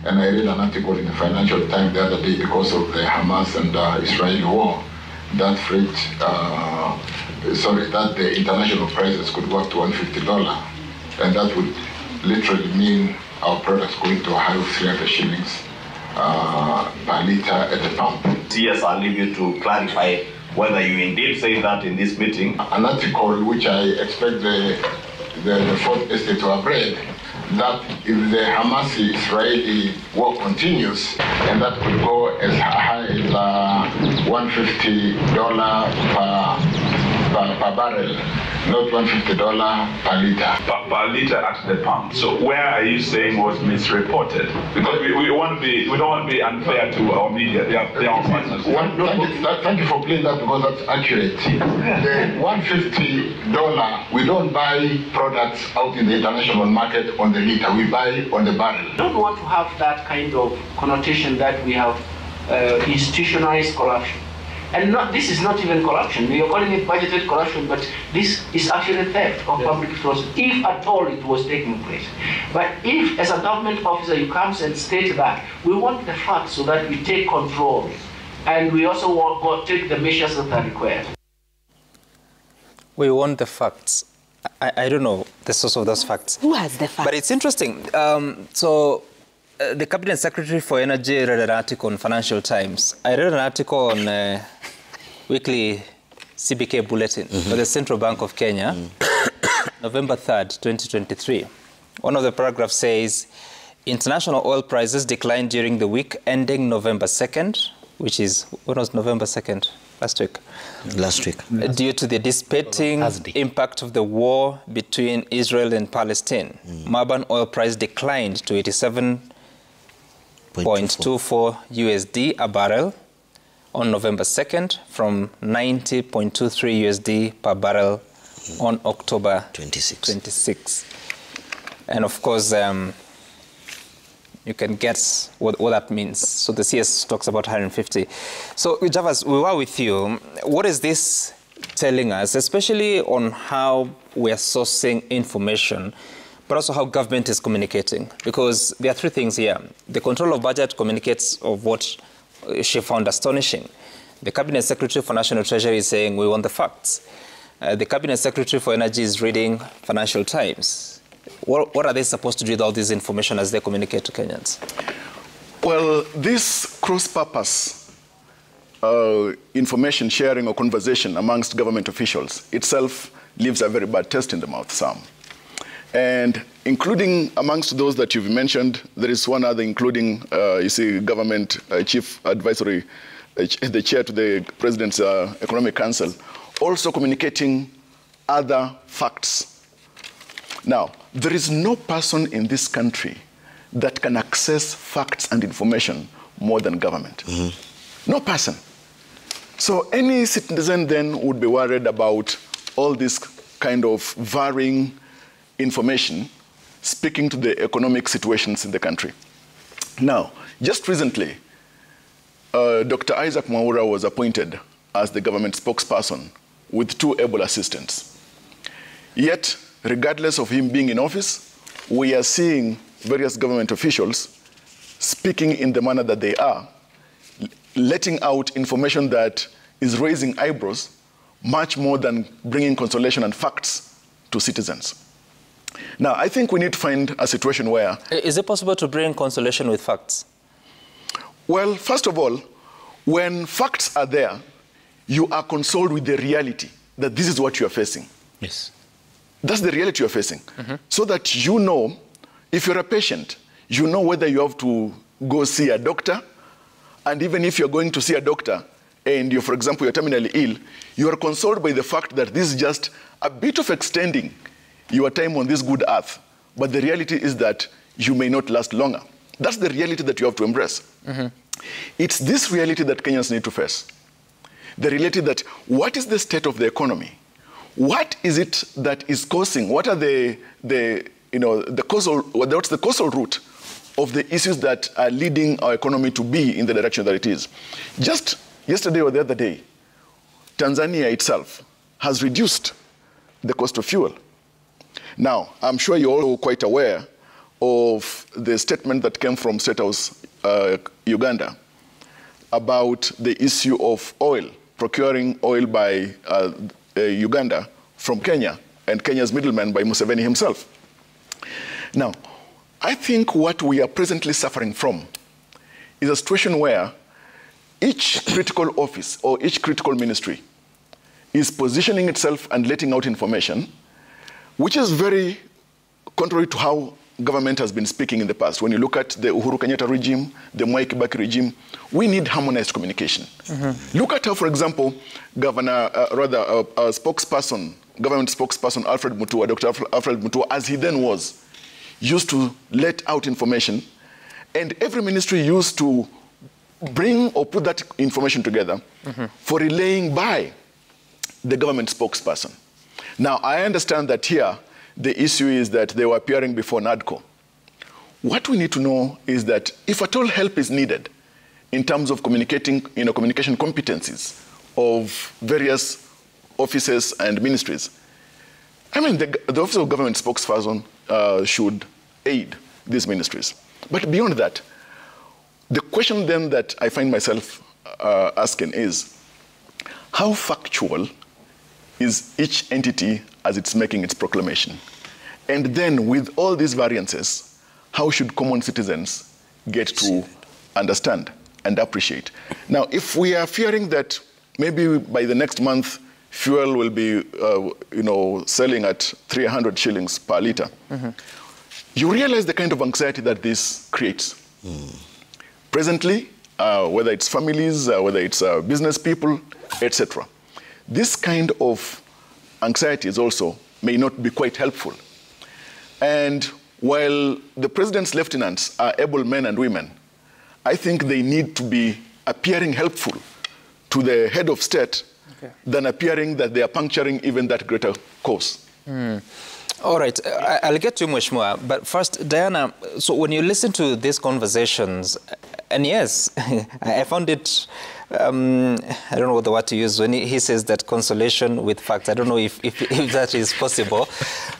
and I read an article in the Financial Times the other day because of the Hamas and Israeli war, that that the international prices could go up to $150, and that would literally mean our products going to a high of 300 shillings per litre at the pump. Yes, I'll leave you to clarify whether you indeed say that in this meeting. An article which I expect the fourth estate to have read, that if the Hamas-Israeli war continues, and that could go as high as $150 per barrel, not $150 per litre. Per litre at the pump. So where are you saying was misreported? Because we don't want to be unfair to our media. They are our partners. Thank you for playing that, because that's accurate. The $150, we don't buy products out in the international market on the litre. We buy on the barrel. I don't want to have that kind of connotation that we have institutionalized corruption. And this is not even corruption. We are calling it budgeted corruption, but this is actually theft of public resources, if at all it was taking place. But if, as a government officer, you come and state that, we want the facts so that we take control, and we also want to take the measures that are required. We want the facts. I don't know the source of those facts. Who has the facts? But it's interesting. The Cabinet Secretary for Energy read an article on Financial Times. I read an article on weekly CBK Bulletin for the Central Bank of Kenya, November 3rd, 2023. One of the paragraphs says, international oil prices declined during the week ending November 2nd, which is, when was November 2nd? Last week. Last week. Due to the dissipating impact of the war between Israel and Palestine. Murban oil price declined to 87.24 USD a barrel on November 2nd from 90.23 USD per barrel on October 26. And of course, you can guess what that means. So the CS talks about 150. So Javas, we were with you. What is this telling us, especially on how we are sourcing information, but also how government is communicating? Because there are three things here. The control of budget communicates of what she found astonishing. The Cabinet Secretary for National Treasury is saying we want the facts. The Cabinet Secretary for Energy is reading Financial Times. What are they supposed to do with all this information as they communicate to Kenyans? Well, this cross-purpose information sharing or conversation amongst government officials itself leaves a very bad taste in the mouth, some. And including amongst those that you've mentioned, there is one other, including, you see, government chief advisory, the chair to the president's economic council, also communicating other facts. Now, there is no person in this country that can access facts and information more than government. No person. So any citizen then would be worried about all this kind of varying information speaking to the economic situations in the country. Now, just recently, Dr. Isaac Mwaura was appointed as the government spokesperson with 2 able assistants. Yet, regardless of him being in office, we are seeing various government officials speaking in the manner that they are, letting out information that is raising eyebrows much more than bringing consolation and facts to citizens. Now, I think we need to find a situation where... Is it possible to bring consolation with facts? Well, first of all, when facts are there, you are consoled with the reality that this is what you are facing. Yes. That's the reality you're facing. So that you know, if you're a patient, you know whether you have to go see a doctor, and even if you're going to see a doctor and you, for example, you're terminally ill, you are consoled by the fact that this is just a bit of extending your time on this good earth. But the reality is that you may not last longer. That's the reality that you have to embrace. It's this reality that Kenyans need to face. The reality that what is the state of the economy? What is it that is causing? What are what's the causal root of the issues that are leading our economy to be in the direction that it is? Just yesterday or the other day, Tanzania itself has reduced the cost of fuel. Now, I'm sure you're all quite aware of the statement that came from State House, Uganda, about the issue of oil, procuring oil by Uganda from Kenya, and Kenya's middleman by Museveni himself. Now, I think what we are presently suffering from is a situation where each critical office or each critical ministry is positioning itself and letting out information, which is very contrary to how government has been speaking in the past. When you look at the Uhuru Kenyatta regime, the Mwai Kibaki regime, we need harmonized communication. Look at how, for example, spokesperson, government spokesperson Alfred Mutua, Dr. Alfred Mutua, as he then was, used to let out information, and every ministry used to bring or put that information together for relaying by the government spokesperson. Now, I understand that here, the issue is that they were appearing before NADCO. What we need to know is that if at all help is needed in terms of communicating, communication competencies of various offices and ministries, I mean, the Office of Government Spokesperson should aid these ministries. But beyond that, the question then that I find myself asking is, how factual is each entity as it's making its proclamation? And then with all these variances, how should common citizens get to understand and appreciate? Now, if we are fearing that maybe by the next month, fuel will be, selling at 300 shillings per liter, you realize the kind of anxiety that this creates. Presently, whether it's families, whether it's business people, etc. This kind of anxiety is also may not be quite helpful. And while the president's lieutenants are able men and women, I think they need to be appearing helpful to the head of state than appearing that they are puncturing even that greater cause. All right, I'll get to you much more. But first, Diana, so when you listen to these conversations, and yes, I found it, I don't know what the word to use, when he says that consolation with facts. I don't know if that is possible.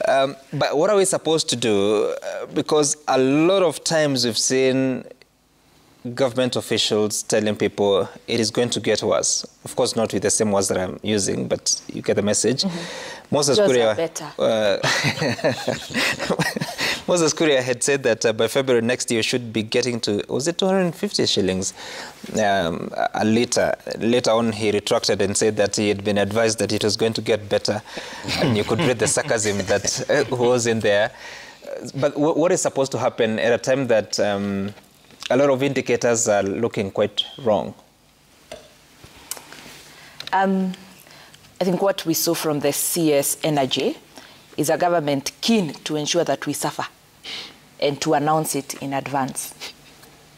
But what are we supposed to do? Because a lot of times we've seen government officials telling people it is going to get worse. Of course, not with the same words that I'm using, but you get the message. Moses Kuria had said that by February next year should be getting to, was it 250 shillings a litre? Later on, he retracted and said that he had been advised that it was going to get better. And you could read the sarcasm that was in there. But what is supposed to happen at a time that a lot of indicators are looking quite wrong? I think what we saw from the CS energy is a government keen to ensure that we suffer and to announce it in advance.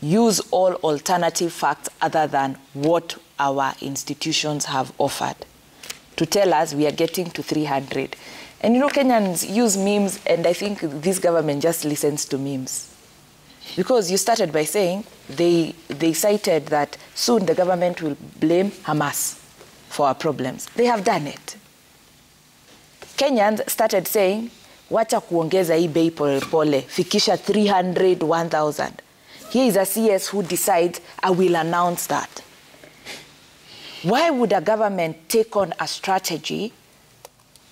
Use all alternative facts other than what our institutions have offered to tell us we are getting to 300. And Kenyans use memes, and I think this government just listens to memes. Because you started by saying they cited that soon the government will blame Hamas for our problems. They have done it. Kenyans started saying, wacha kuongeza hii bei pole pole, fikisha 300, 1,000. Here is a CS who decides, I will announce that. Why would a government take on a strategy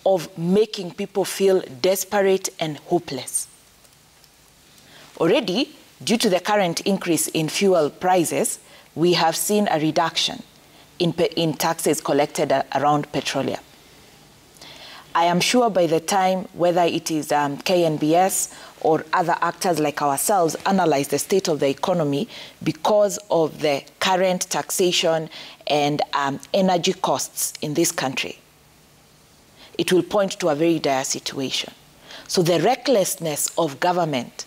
of making people feel desperate and hopeless? Already, due to the current increase in fuel prices, we have seen a reduction in taxes collected around petroleum. I am sure by the time, whether it is KNBS or other actors like ourselves analyze the state of the economy because of the current taxation and energy costs in this country, it will point to a very dire situation. So the recklessness of government,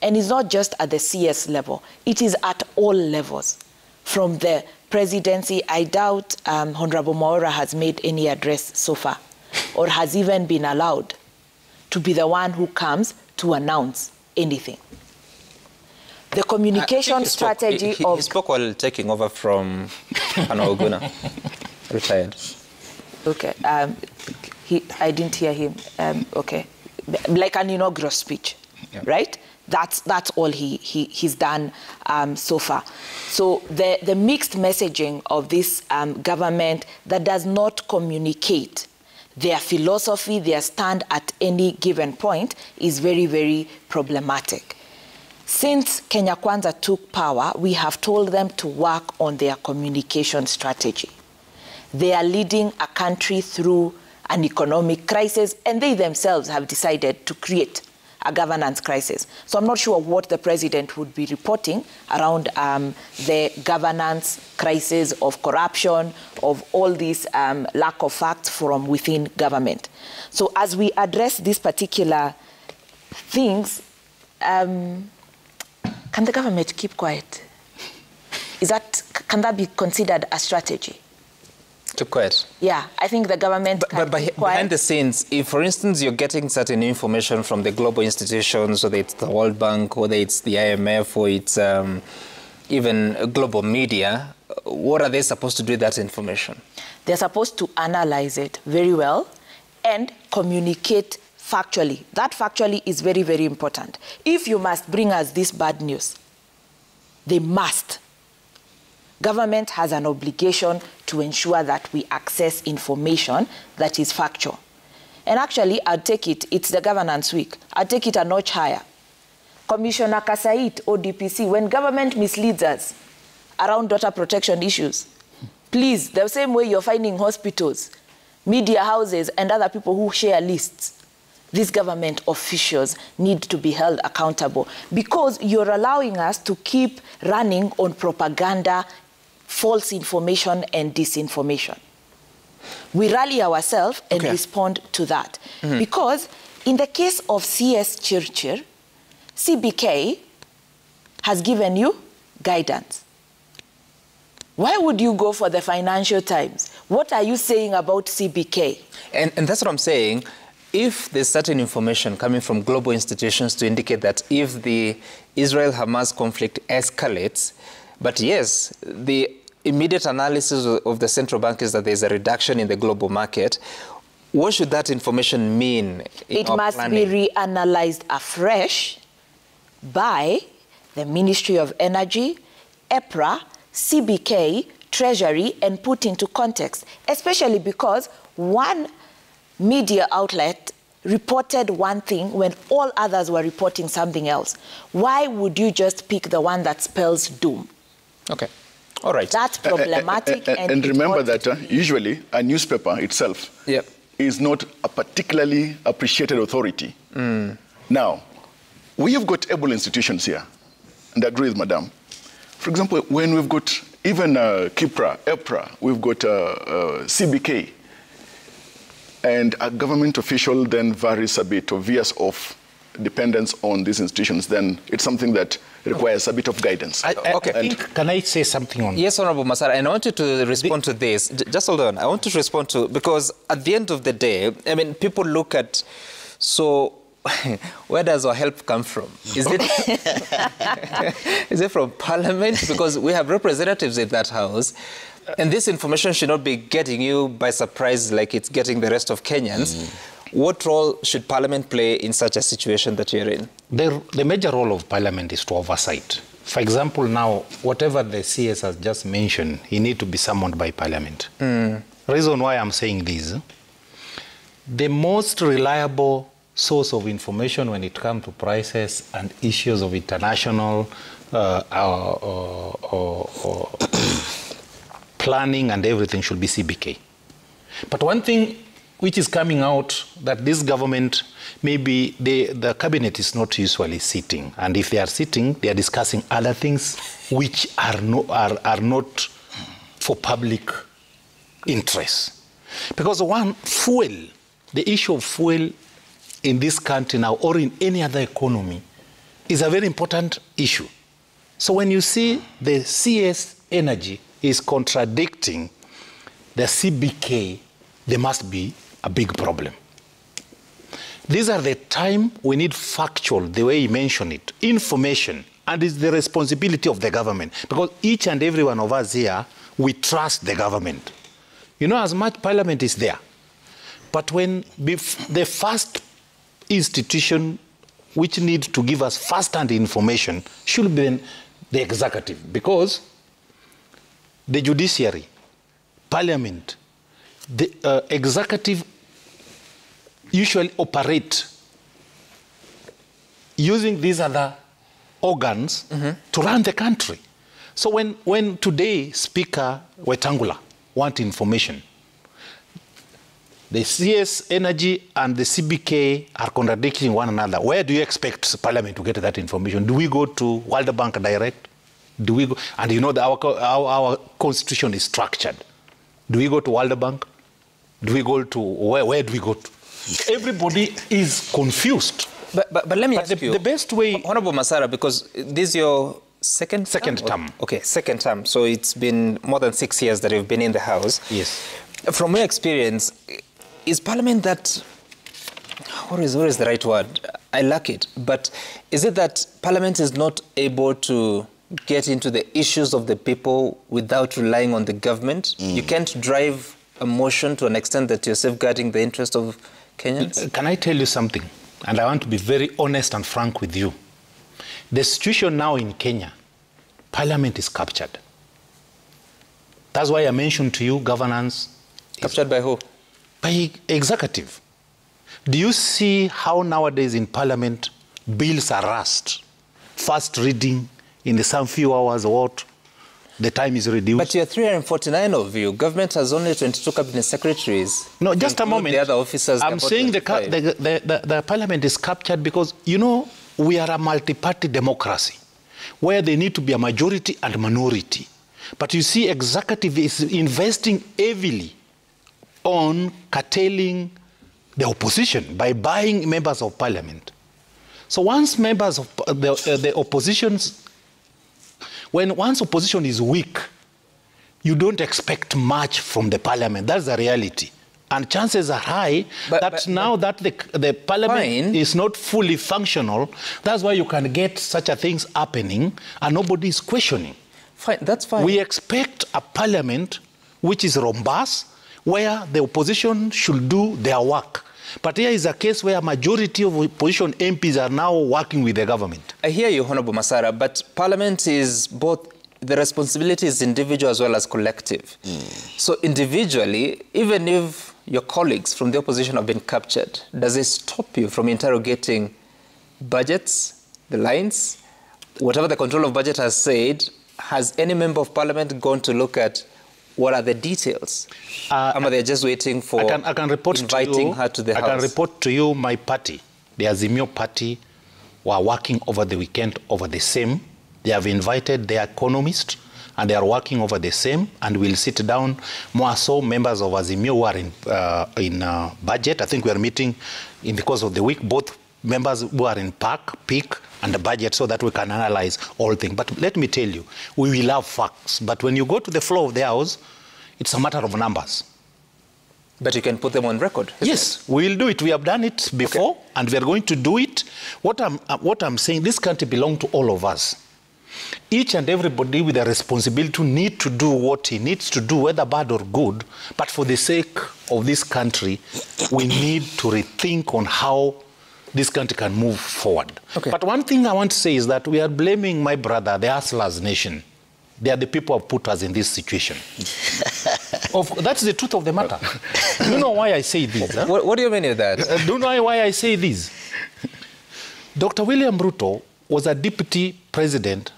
and it's not just at the CS level, it is at all levels. From the presidency, I doubt Honorable Maura has made any address so far, or has even been allowed to be the one who comes to announce anything. The communication strategy he spoke while taking over from Oguna, retired. Okay, I didn't hear him. Okay, like an inaugural speech. right? That's all he's done so far. So the mixed messaging of this government that does not communicate their philosophy, their stand at any given point is very, very problematic. Since Kenya Kwanza took power, we have told them to work on their communication strategy. They are leading a country through an economic crisis, and they themselves have decided to create a governance crisis. So I'm not sure what the president would be reporting around the governance crisis of corruption, of all these lack of facts from within government. So as we address these particular things, can the government keep quiet? Can that be considered a strategy? Keep quiet. Yeah, I think the government But behind the scenes, if, for instance, you're getting certain information from the global institutions, whether it's the World Bank, whether it's the IMF, or it's even global media, what are they supposed to do with that information? They're supposed to analyze it very well and communicate factually. That factually is very, very important. If you must bring us this bad news, they must. Government has an obligation to ensure that we access information that is factual. And actually, I'll take it, it's the governance week. I'll take it a notch higher. Commissioner Kasait, ODPC, when government misleads us around data protection issues, please, the same way you're finding hospitals, media houses, and other people who share lists, these government officials need to be held accountable because you're allowing us to keep running on propaganda, false information and disinformation. We rally ourselves and respond to that. Because in the case of CS Chirchir, CBK has given you guidance. Why would you go for the Financial Times? What are you saying about CBK? And that's what I'm saying. If there's certain information coming from global institutions to indicate that if the Israel-Hamas conflict escalates, but yes, the immediate analysis of the central bank is that there's a reduction in the global market, what should that information mean in our must planning? be reanalyzed afresh by the Ministry of Energy, EPRA, CBK, Treasury, and put into context, especially because one media outlet reported one thing when all others were reporting something else. Why would you just pick the one that spells doom? Okay. All right. That's problematic. And remember that usually a newspaper itself is not a particularly appreciated authority. Now, we have got able institutions here, and I agree with Madam. For example, when we've got even KIPRA, EPRA, we've got CBK, and a government official then varies a bit or veers off dependence on these institutions, then it's something that requires a bit of guidance. Can I say something on Yes, Honorable Masara, and I want you to respond to this. Just hold on. I want to respond to, because at the end of the day, I mean, people look at, so where does our help come from? Is it, is it from Parliament? Because we have representatives in that house, and this information should not be getting you by surprise like it's getting the rest of Kenyans. What role should Parliament play in such a situation that you're in? The major role of Parliament is to oversight. For example, now, whatever the CS has just mentioned, he needs to be summoned by Parliament. Reason why I'm saying this, the most reliable source of information when it comes to prices and issues of international planning and everything should be CBK. But one thing which is coming out that this government, maybe the cabinet is not usually sitting. And if they are sitting, they are discussing other things which are not for public interest. Because one, fuel, the issue of fuel in this country now or in any other economy is a very important issue. So when you see the CS Energy is contradicting the CBK, there must be a big problem. These are the time we need factual, the way you mentioned it, information, and it's the responsibility of the government. Because each and every one of us here, we trust the government. You know, as much Parliament is there. But when the first institution which need to give us first-hand information should be the executive, because the judiciary, parliament, the executive usually operate using these other organs to run the country. So when today Speaker Wetangula want information, the CS Energy and the CBK are contradicting one another. Where do you expect Parliament to get that information? Do we go to World Bank direct? Do we go? And you know that our constitution is structured. Do we go to World Bank? Do we go to where do we go to? Everybody is confused. But let me ask you, the best way, Honorable Masara, because this is your second term. Okay, second term. So it's been more than 6 years that you've been in the House. Yes. From your experience, is Parliament that, what is the right word? I lack it. But is it that Parliament is not able to get into the issues of the people without relying on the government? You can't drive a motion to an extent that you're safeguarding the interest of Kenyans? Can I tell you something? And I want to be very honest and frank with you. The situation now in Kenya, Parliament is captured. That's why I mentioned to you governance. Captured by who? By executive. Do you see how nowadays in Parliament bills are rushed? First reading in the some few hours or what? The time is reduced. But you're 349 of you. Government has only 22 cabinet secretaries. No, just a moment. The other officers. I'm saying the Parliament is captured because, you know, we are a multi-party democracy where there need to be a majority and minority. But you see, executive is investing heavily on curtailing the opposition by buying members of Parliament. So once members of the oppositions, once opposition is weak, you don't expect much from the Parliament. That's the reality. And chances are high that the Parliament is not fully functional. That's why you can get such a things happening and nobody is questioning. Fine, that's fine. We expect a Parliament which is robust, where the opposition should do their work. But here is a case where a majority of opposition MPs are now working with the government. I hear you, Honorable Masara, but Parliament is both, the responsibility is individual as well as collective. So individually, even if your colleagues from the opposition have been captured, does it stop you from interrogating budgets, the lines, whatever the control of budget has said? Has any member of Parliament gone to look at what are the details? Or they're just waiting for I can report inviting her to the House? I can report to you my party, the Azimio party, were working over the weekend over the same. They have invited their economists and they are working over the same, and we'll sit down. More so members of Azimio who are in budget. I think we are meeting in the course of the week, both members who are in peak and the budget, so that we can analyze all things. But let me tell you, we will have facts. But when you go to the floor of the House, it's a matter of numbers. But you can put them on record. Yes, we will do it. We have done it before, and we are going to do it. What I'm saying, this country belongs to all of us. Each and everybody with a responsibility need to do what he needs to do, whether bad or good. But for the sake of this country, we need to rethink on how this country can move forward. Okay. But one thing I want to say is that we are blaming my brother, the Hustlers Nation. They are the people who have put us in this situation. That's the truth of the matter. Do you know why I say this? Huh? What do you mean by that? Do you know why I say this? Dr. William Ruto was a deputy president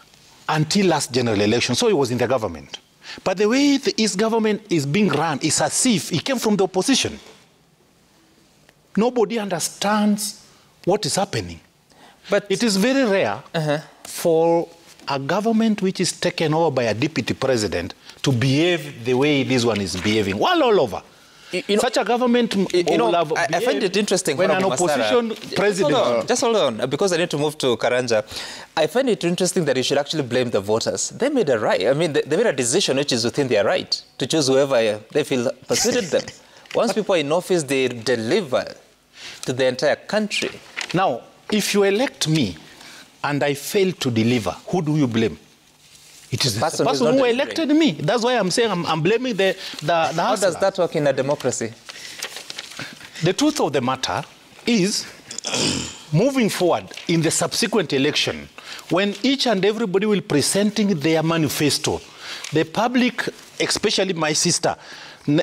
until last general election, so he was in the government. But the way his government is being run is as if he came from the opposition. Nobody understands what is happening. But it is very rare for a government which is taken over by a deputy president to behave the way this one is behaving, all over. Such a government I find it interesting when an opposition president... Just hold on, because I need to move to Karanja. I find it interesting that you should actually blame the voters. They made a right. I mean, they made a decision which is within their right to choose whoever they feel persuaded them. Once people are in office, they deliver to the entire country. Now, if you elect me and I fail to deliver, who do you blame? It is the person who elected me. That's why I'm saying I'm blaming the How does that work in a democracy? The truth of the matter is moving forward in the subsequent election, when each and everybody will presenting their manifesto, the public, especially my sister,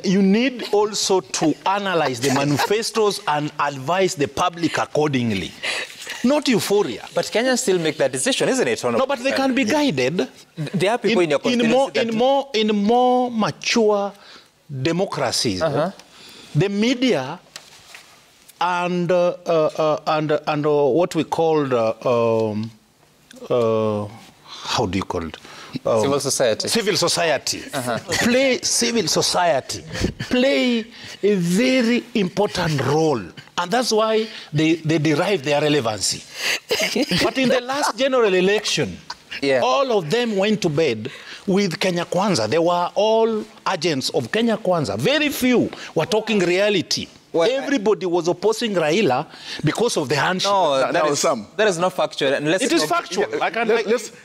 you need also to analyze the manifestos and advise the public accordingly. Not euphoria. But Kenyans still make that decision, isn't it? No, but they can be guided. There are people in your constituency in more mature democracies, the media and what we call how do you call it? Civil society. Civil society. Civil society play a very important role. And that's why they derive their relevancy. But in the last general election, all of them went to bed with Kenya Kwanza. They were all agents of Kenya Kwanza. Very few were talking reality. Well, everybody was opposing Raila because of the handshake. No, that is not factual. It is factual.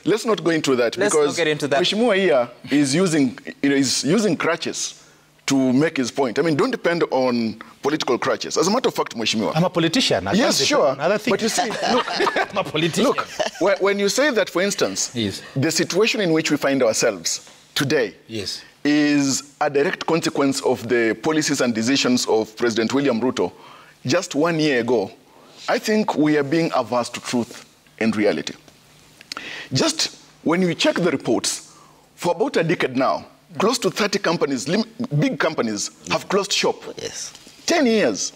Let's not go into that, because Mheshimiwa here is using crutches to make his point. I mean, don't depend on political crutches. As a matter of fact, Mheshimiwa, I'm a politician. Yes, sure. But you see, look, I'm a politician. Look, when you say that, for instance, the situation in which we find ourselves today is a direct consequence of the policies and decisions of President William Ruto just 1 year ago, I think we are being averse to truth and reality. Just when you check the reports, for about a decade now, close to 30 companies, big companies, have closed shop. 10 years.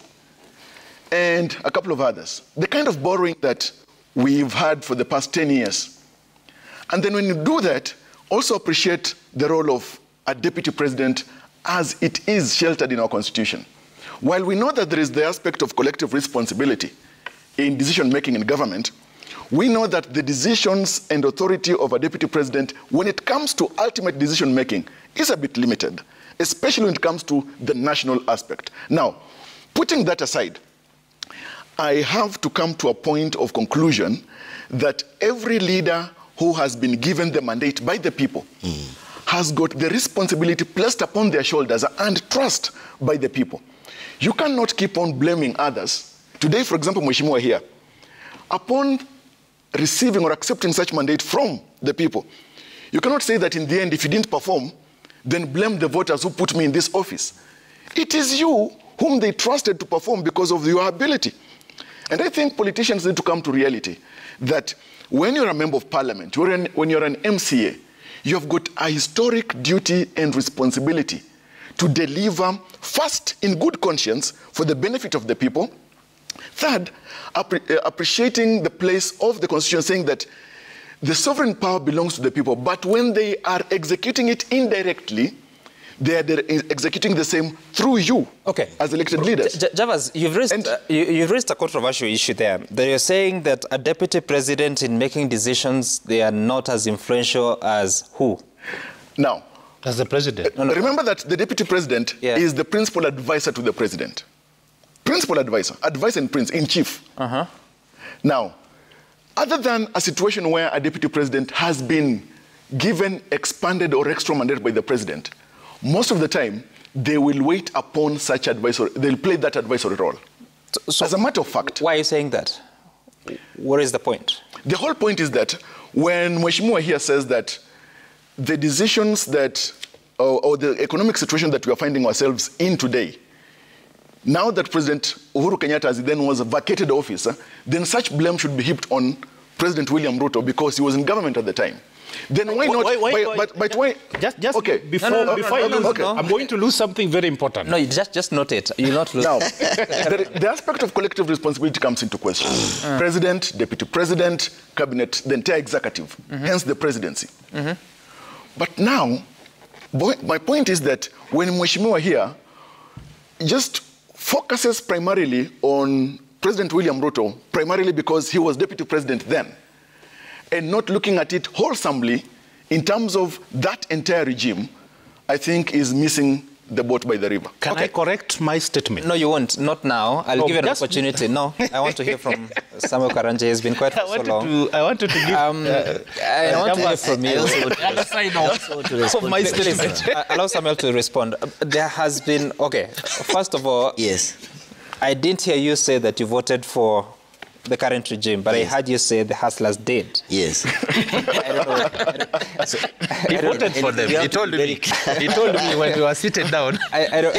And a couple of others. The kind of borrowing that we've had for the past 10 years. And then when you do that, also appreciate the role of a deputy president as it is sheltered in our constitution. While we know that there is the aspect of collective responsibility in decision-making in government, we know that the decisions and authority of a deputy president, when it comes to ultimate decision-making, is a bit limited, especially when it comes to the national aspect. Now, putting that aside, I have to come to a point of conclusion that every leader who has been given the mandate by the people has got the responsibility placed upon their shoulders and trust by the people. You cannot keep on blaming others. Today, for example, Mheshimiwa here, upon receiving or accepting such mandate from the people, you cannot say that in the end, if you didn't perform, then blame the voters who put me in this office. It is you whom they trusted to perform because of your ability. And I think politicians need to come to reality that when you're a member of parliament, when you're an MCA, you've got a historic duty and responsibility to deliver, first, in good conscience, for the benefit of the people. Third, appreciating the place of the Constitution, saying that the sovereign power belongs to the people, but when they are executing it indirectly, they are executing the same through you as elected leaders. Javas, you've raised a controversial issue there. That you're saying that a deputy president in making decisions, they are not as influential as who? Now, as the president. Remember that the deputy president is the principal advisor to the president. Principal advisor, advisor in chief. Now, other than a situation where a deputy president has been given expanded or extra mandate by the president, most of the time, they will wait upon such advisory, they'll play that advisory role. So as a matter of fact. Why are you saying that? What is the point? The whole point is that when Mheshimiwa here says that the decisions that, or the economic situation that we are finding ourselves in today, now that President Uhuru Kenyatta, as he then was, vacated office, then such blame should be heaped on President William Ruto because he was in government at the time. Then why not? But why? Just okay. Before I lose, I'm going to lose something very important. No, you just note it. You'll not lose. Now, the aspect of collective responsibility comes into question. President, deputy president, cabinet, the entire executive, hence the presidency. But now, my point is that when Mheshimiwa here just focuses primarily on President William Ruto, primarily because he was deputy president then, and not looking at it wholesomely in terms of that entire regime, I think is missing the boat by the river. Can I correct my statement? No, you won't. Not now. I'll give you an opportunity. No, I want to hear from Samuel Karanje. He's been quite for so long. I wanted to give... I want to hear from you. My statement. Allow Samuel to respond. There has been... Okay, first of all... Yes. I didn't hear you say that you voted for the current regime, but Yes. I heard you say the hustlers did. Yes. I don't know. He voted for them. He told me. He told me when we were seated down. I don't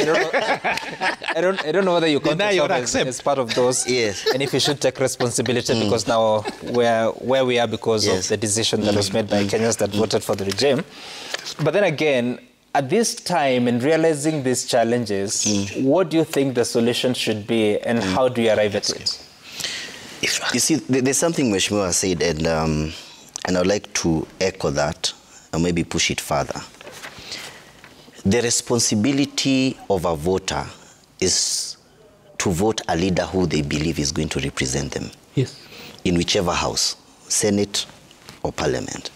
know whether you count Deny or yourself accept. as part of those. Yes. And if you should take responsibility because now we're where we are because Yes. of the decision that was made by Kenyans that voted for the regime. But then again, at this time and realizing these challenges, what do you think the solution should be and how do you arrive at it? You see, there's something Mheshimiwa said, and I'd like to echo that and maybe push it further. The responsibility of a voter is to vote a leader who they believe is going to represent them. Yes. In whichever house, Senate or Parliament.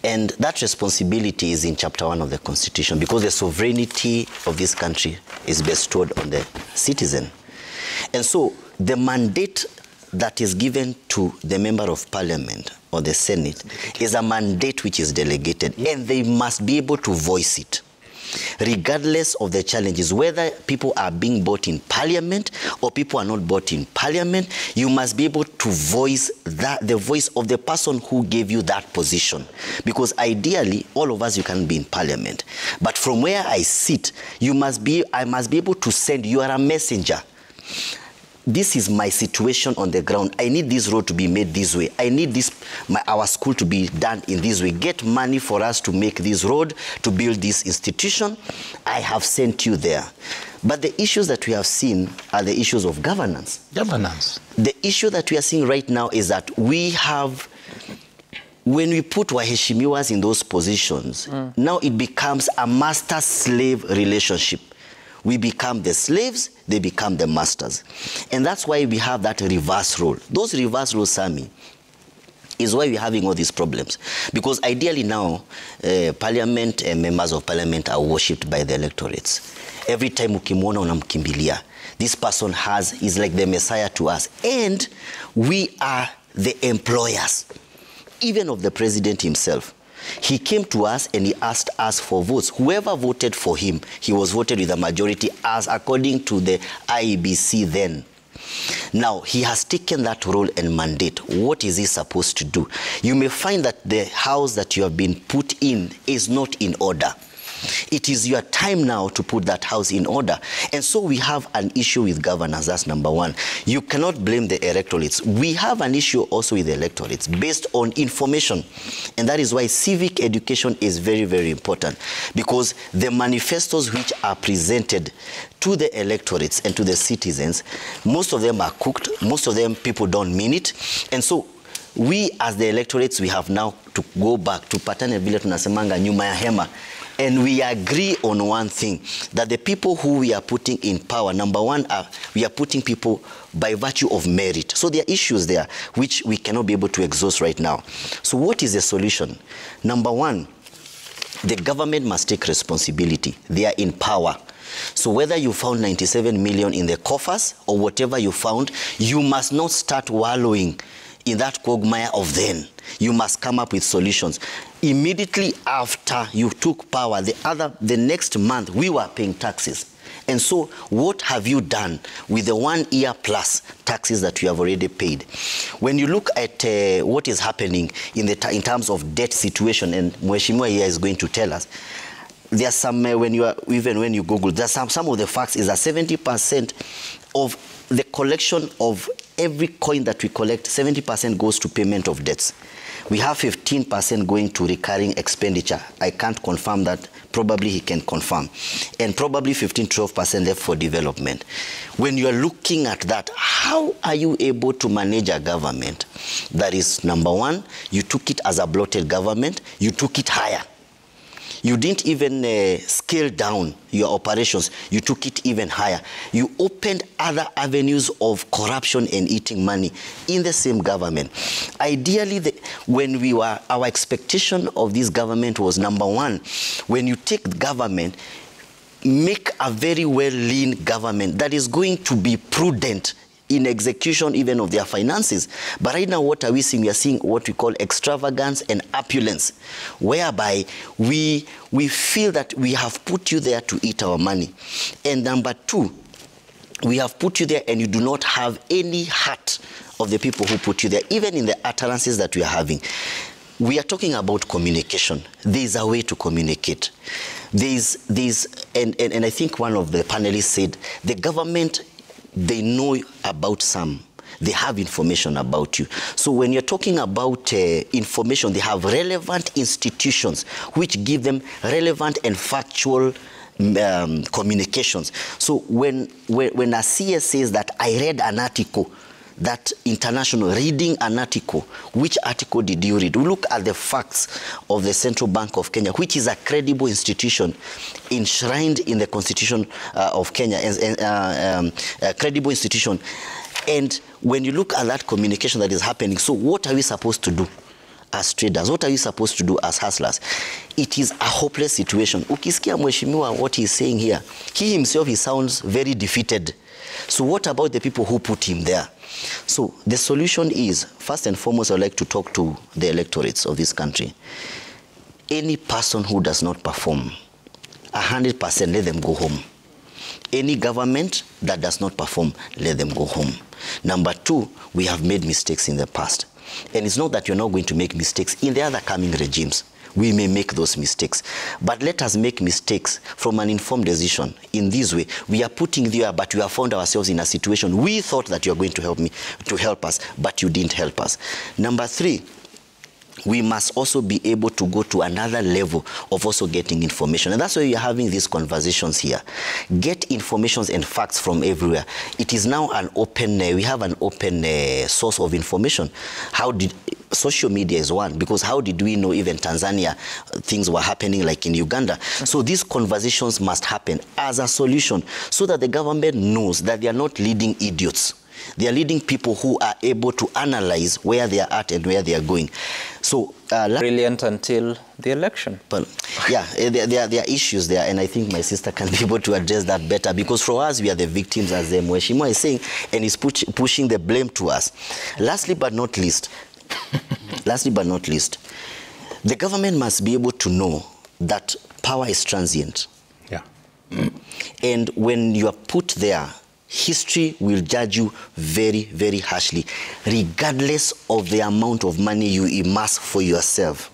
And that responsibility is in Chapter 1 of the Constitution because the sovereignty of this country is bestowed on the citizen. And so the mandate that is given to the member of Parliament or the Senate is a mandate which is delegated, and they must be able to voice it, regardless of the challenges, whether people are being bought in Parliament or people are not bought in Parliament. You must be able to voice that, the voice of the person who gave you that position, because ideally all of us, you can be in Parliament, but from where I sit, I must be able to send. You are a messenger. This is my situation on the ground. I need this road to be made this way. I need our school to be done in this way. Get money for us to make this road, to build this institution. I have sent you there. But the issues that we have seen are the issues of governance. Governance. The issue that we are seeing right now is that we have, when we put waheshimiwas in those positions, now it becomes a master-slave relationship. We become the slaves, they become the masters. And that's why we have that reverse role. Those reverse roles, Sammy, is why we're having all these problems. Because ideally now, Parliament and members of Parliament are worshipped by the electorates. Every time ukimwona unamkimbilia, this person is like the Messiah to us. And we are the employers, even of the president himself. He came to us and he asked us for votes. Whoever voted for him, he was voted with a majority as according to the IEBC then. Now, he has taken that role and mandate. What is he supposed to do? You may find that the house that you have been put in is not in order. It is your time now to put that house in order. And so we have an issue with governance. That's number one. You cannot blame the electorates. We have an issue also with the electorates based on information. And that is why civic education is very, very important. Because the manifestos which are presented to the electorates and to the citizens, most of them are cooked. Most of them, people don't mean it. And so we as the electorates, we have now to go back to patane vile tunasemanga nyuma ya hema. And we agree on one thing, that the people who we are putting in power, number one, we are putting people by virtue of merit. So there are issues there which we cannot be able to exhaust right now. So what is the solution? Number one, the government must take responsibility. They are in power. So whether you found 97 million in the coffers or whatever you found, you must not start wallowing in that quagmire of then. You must come up with solutions. Immediately after you took power, the next month, we were paying taxes. And so what have you done with the 1 year plus taxes that you have already paid? When you look at what is happening in terms of debt situation, and Mheshimiwa here is going to tell us, there are some, when you Google, there are some of the facts is that 70% of the collection of every coin that we collect, 70% goes to payment of debts. We have 15% going to recurring expenditure. I can't confirm that. Probably he can confirm. And probably 15-12% left for development. When you are looking at that, how are you able to manage a government that is, number one, you took it as a bloated government, you took it higher. You didn't even scale down your operations. You took it even higher. You opened other avenues of corruption and eating money in the same government. Ideally, our expectation of this government was, number one, when you take the government, make a very well lean government that is going to be prudent in execution even of their finances. But right now, what are we seeing? We are seeing what we call extravagance and opulence, whereby we feel that we have put you there to eat our money. And number two, we have put you there and you do not have any heart of the people who put you there, even in the utterances that we are having. We are talking about communication. There is a way to communicate. And I think one of the panelists said, the government, they know about some. They have information about you. So when you're talking about information, they have relevant institutions which give them relevant and factual communications. So when a CS says that I read an article, that international, reading an article, which article did you read? We look at the facts of the Central Bank of Kenya, which is a credible institution enshrined in the Constitution of Kenya, a credible institution. And when you look at that communication that is happening, so what are we supposed to do as traders? What are we supposed to do as hustlers? It is a hopeless situation. Ukisikia mheshimiwa what he's saying here, he himself, he sounds very defeated. So what about the people who put him there? So the solution is, first and foremost, I'd like to talk to the electorates of this country. Any person who does not perform, 100% let them go home. Any government that does not perform, let them go home. Number two, we have made mistakes in the past. And it's not that you're not going to make mistakes in the other coming regimes. We may make those mistakes. But let us make mistakes from an informed decision. In this way, we are putting there, but we have found ourselves in a situation. We thought that you are going to help us, but you didn't help us. Number three, we must also be able to go to another level of also getting information. And that's why we are having these conversations here. Get informations and facts from everywhere. It is now an open, we have an open source of information. Social media is one, because how did we know even Tanzania things were happening like in Uganda? So these conversations must happen as a solution so that the government knows that they are not leading idiots. They are leading people who are able to analyze where they are at and where they are going. So brilliant until the election. But yeah, there are issues there, and I think my sister can be able to address that better, because for us, we are the victims, as the Mheshimiwa is saying, and is pushing the blame to us. Lastly but not least, the government must be able to know that power is transient. Yeah. And when you are put there, history will judge you very, very harshly, regardless of the amount of money you amass for yourself.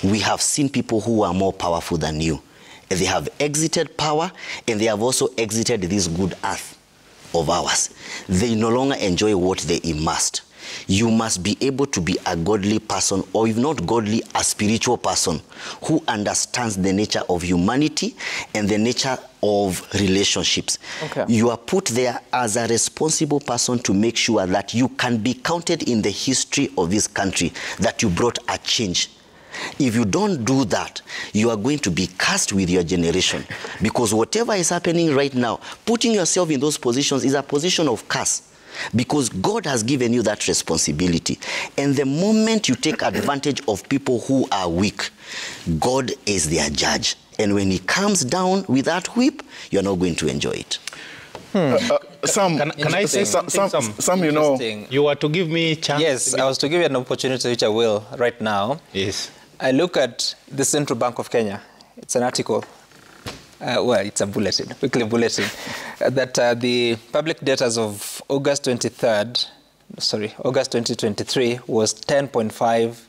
We have seen people who are more powerful than you. They have exited power, and they have also exited this good earth of ours. They no longer enjoy what they amassed. You must be able to be a godly person, or if not godly, a spiritual person who understands the nature of humanity and the nature of relationships. Okay. You are put there as a responsible person to make sure that you can be counted in the history of this country, that you brought a change. If you don't do that, you are going to be cursed with your generation, because whatever is happening right now, putting yourself in those positions is a position of curse. Because God has given you that responsibility. And the moment you take advantage of people who are weak, God is their judge. And when he comes down with that whip, you're not going to enjoy it. Can I say some, you know, you are to give me a chance? Yes, I was to give you an opportunity, which I will right now. Yes. I look at the Central Bank of Kenya. It's an article. Well, it's a bulletin, weekly bulletin, that the public data as of August 2023 was 10.5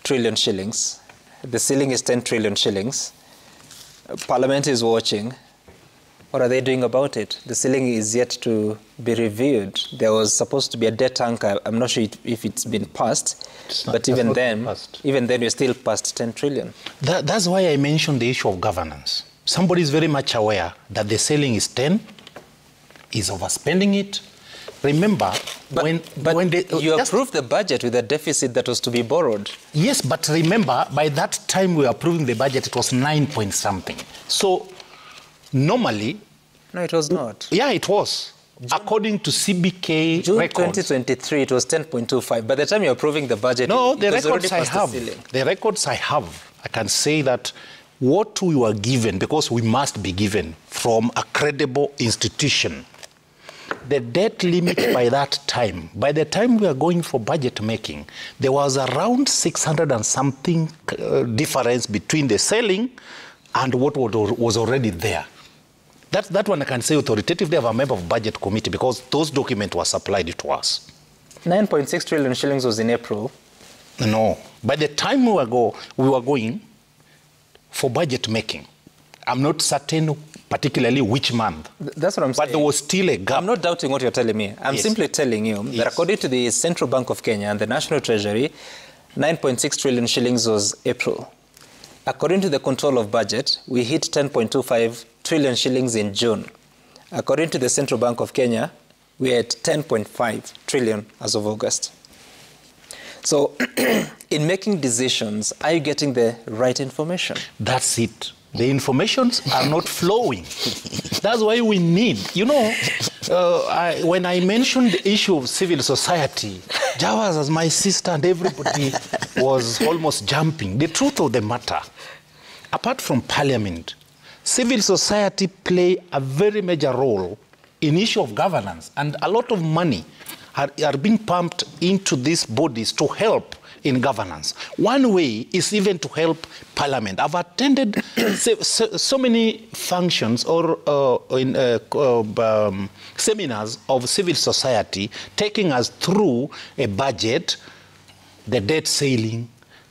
trillion shillings. The ceiling is 10 trillion shillings. Parliament is watching. What are they doing about it? The ceiling is yet to be reviewed. There was supposed to be a debt anchor. I'm not sure if it's been passed, but even then we're still past 10 trillion. That's why I mentioned the issue of governance. Somebody is very much aware that the ceiling is 10, is overspending it. Remember, you approved the budget with a deficit that was to be borrowed. Yes, but remember, by that time we were approving the budget, it was 9 point something. So normally... No, it was not. Yeah, it was. According to CBK June records. 2023, it was 10.25. By the time you're approving the budget, no, it the was records I have. The records I have, I can say that what we were given, because we must be given from a credible institution, the debt limit by that time, by the time we are going for budget making, there was around 600 and something difference between the selling and what was already there. That one I can say authoritatively, I'm a member of budget committee, because those documents were supplied to us. 9.6 trillion shillings was in April. No. By the time we were going for budget making, I'm not certain particularly which month. That's what I'm saying. But there was still a gap. I'm not doubting what you're telling me. I'm simply telling you that according to the Central Bank of Kenya and the National Treasury, 9.6 trillion shillings was April. According to the control of budget, we hit 10.25 trillion shillings in June. According to the Central Bank of Kenya, we are at 10.5 trillion as of August. So in making decisions, are you getting the right information? That's it. The informations are not flowing. That's why we need, you know, when I mentioned the issue of civil society, Jawas as my sister and everybody was almost jumping. The truth of the matter, apart from parliament, civil society play a very major role in issue of governance, and a lot of money are being pumped into these bodies to help in governance. One way is even to help parliament. I've attended so many functions or seminars of civil society taking us through a budget, the debt ceiling,